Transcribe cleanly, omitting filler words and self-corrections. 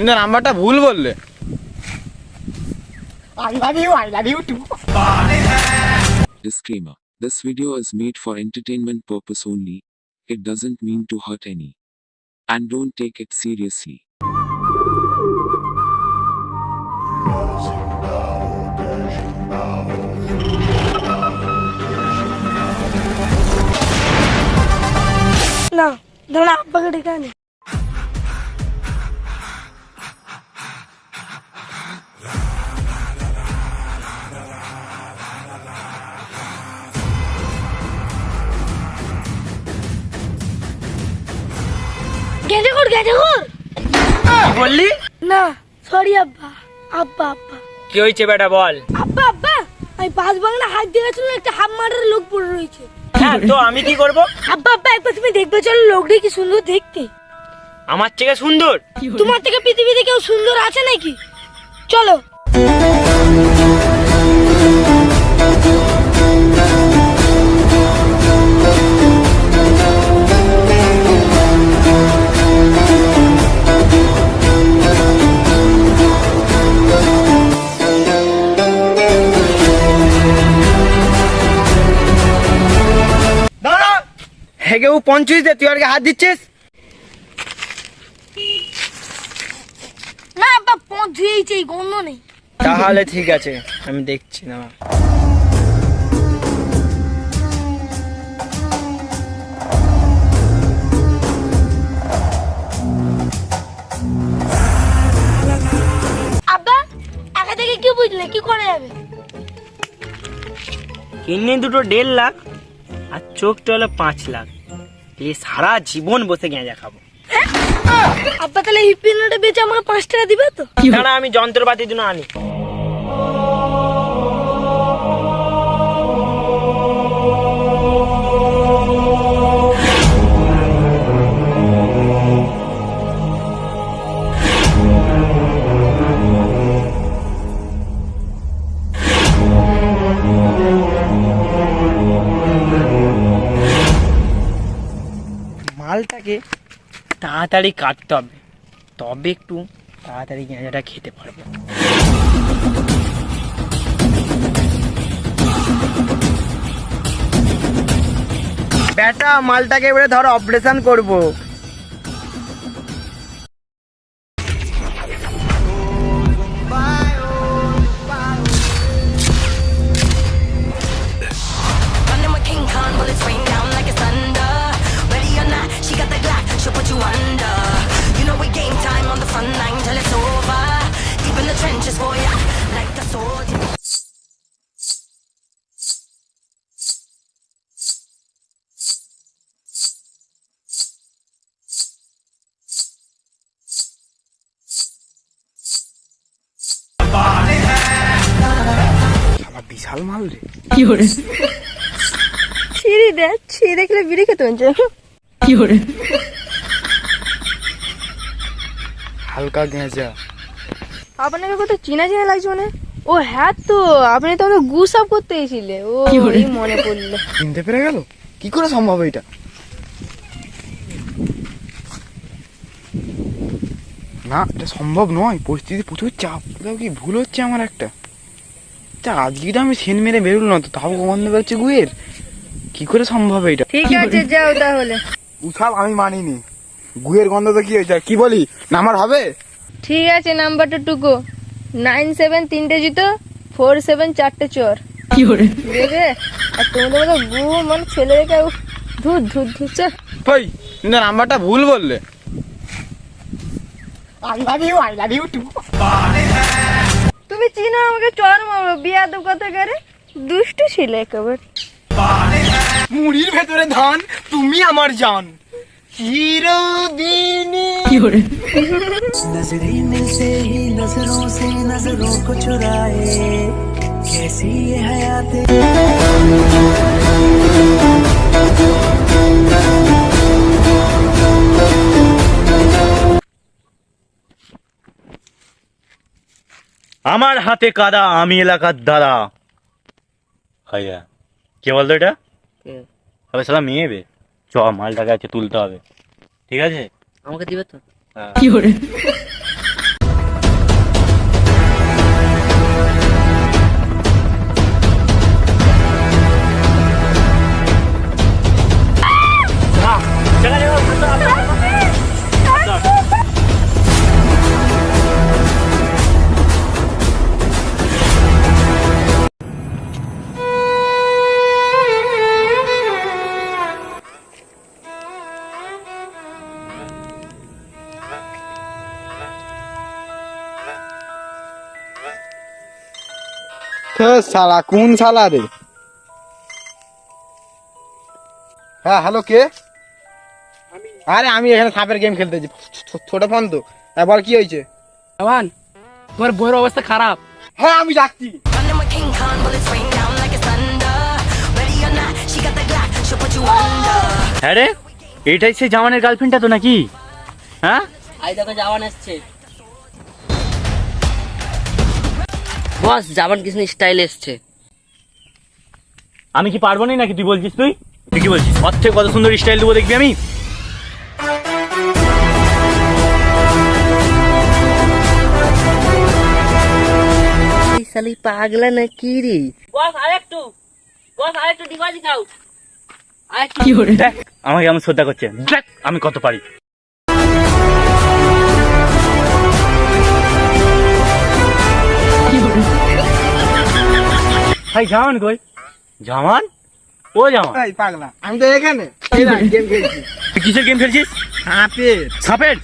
কিন্তু নাম্বারটা ভুল বললে। I love you too. Disclaimer. This video is made for entertainment purpose only. It doesn't mean to hurt any. And don't take it seriously. না দাঁড়া, আব্বাকে ডেকে আনি। গেজে কর বললি না, সরি আব্বা। আব্বা আব্বা কি হয়েছে বেটা বল। আব্বা আব্বা আমি পাঁচ বাংলা হাত দিয়ে গেছিল, একটা হাফ মার্ডার লোক পড়ে রয়েছে। হ্যাঁ তো আমি কি করব? আব্বা আব্বা একবার তুমি দেখবে, চলো লোকটা কি সুন্দর দেখতে। আমার থেকে সুন্দর? তোমার থেকে পৃথিবীতে কেউ সুন্দর আছে নাকি? চলো। দাঁড়া, হেগে ও 25 দে, তুই আর কি হাত দিচ্ছিস? না আব্বা, পথ ধুয়েছে, এই গন্ধ নেই। তাহলে ঠিক আছে, আমি দেখছি না। আব্বা একা থেকে কি বুঝলে, কি করে যাবে? কিডনি দুটো 1.5 লাখ আর চোখটা হলো 5 লাখ। এই সারা জীবন বসে গেঁজা খাবো। আব্বা তাহলে হিপিনোটা বেচে আমাকে 5 টাকা দিবে তো? না আমি যন্ত্রপাতি দুটো আনি। মালটাকে তাড়াতাড়ি কাটতে হবে, তবে একটু তাড়াতাড়ি গেঁজাটা খেতে পারবো। বেটা মালটাকে এবারে ধর অপারেশন করবো। Running with King Kong, bullets rain down like it's thunder. Ready or not, she got the Glock, she'll put you under. You know we game time on the front line till it's over. Deep in the trenches for ya, like a soldier. বিশাল মাল রে। ছিঁড়ি দে, ছিঁড়ি দেখলে বিড়ি খেতে হচ্ছে। হালকা গেঁজা। আপনাকে কত চিনা চিনা লাগছে মানে। ও হ্যাঁ তো, আপনি তো আমাকে গুসাপ করতে এসেছিলে। ও এই মনে পড়লো। চিনতে পেরে গেল, কি করে সম্ভব এটা? না এটা সম্ভব নয়, পরিস্থিতি প্রচুর চাপ। কোথাও কি ভুল হচ্ছে আমার একটা। আজকে তো আমি সেন মেরে বেরোল না তো, তাও গন্ধ পাচ্ছি গুয়ের। কি করে সম্ভব এটা? ঠিক আছে যাও তাহলে। উঠাল আমি মানিনি, গুয়ের গন্ধ তো কি হয়েছে? কি বলি, নাম্বার হবে? ঠিক আছে নাম্বারটা টুকু 97 3টে জুতো 47 4টে চোর। দেখে আর তোমাদের মতো গু মানে ছেলে দেখে ধুর ধুর ধুচ্ছে। ওই কিন্তু নাম্বারটা ভুল বললে। I love you too. তুমি চিনো আমাকে, চর মারো বিয়াদব কথা করে। দুষ্টু ছিলে একেবারে। মুড়ির ভেতরে ধান, তুমি আমার জান চিরদিনই। नजरें मिलते ही नजरों से नजरों को चुराए, कैसी ये हयात। আমার হাতে কাদা, আমি এলাকার দাদা। ভাইয়া কে বলতো এটা? তবে সালা মেয়ে বে। চ মালটাকে আছে তুলতে হবে, ঠিক আছে? আমাকে দিবে তো? হ্যাঁ। তো শালা কোন শালা রে? হ্যাঁ হ্যালো, কে? আরে আমি এখানে সাপের গেম খেলতেছি, ছোট ফোন তো। বল কি হয়েছে? জওয়ান, তোমার বইয়ের অবস্থা খারাপ। হ্যাঁ আমি যাচ্ছি। Running with King Khan, bullets rain down like it's thunder. Ready or not, she got the Glock, she'll put you under. হ্যাঁ রে, এইটাই সেই জামানের গার্লফ্রেন্ডটা তো নাকি? হ্যাঁ, আই দেখো জওয়ান এসছে। বস, জওয়ান কিছু স্টাইল এসছে। আমি কি পারবো না নাকি তুই বলছিস? তুই কি বলছিস? ওর থেকে কত সুন্দর স্টাইল দেবো দেখবি আমি। এই শালি পাগলা নাকি রে? বস আরেকটু ডিপোজিট দাও। দেখ আমাকে আমি শ্রদ্ধা করছে, দেখ আমি কত পারি। ভাই জামান কই? জামান, ও জামান। এই পাগলা, আমি তো এখানে গেম খেলছি। তুই কিসের গেম খেলছিস? সাপের। সাপের?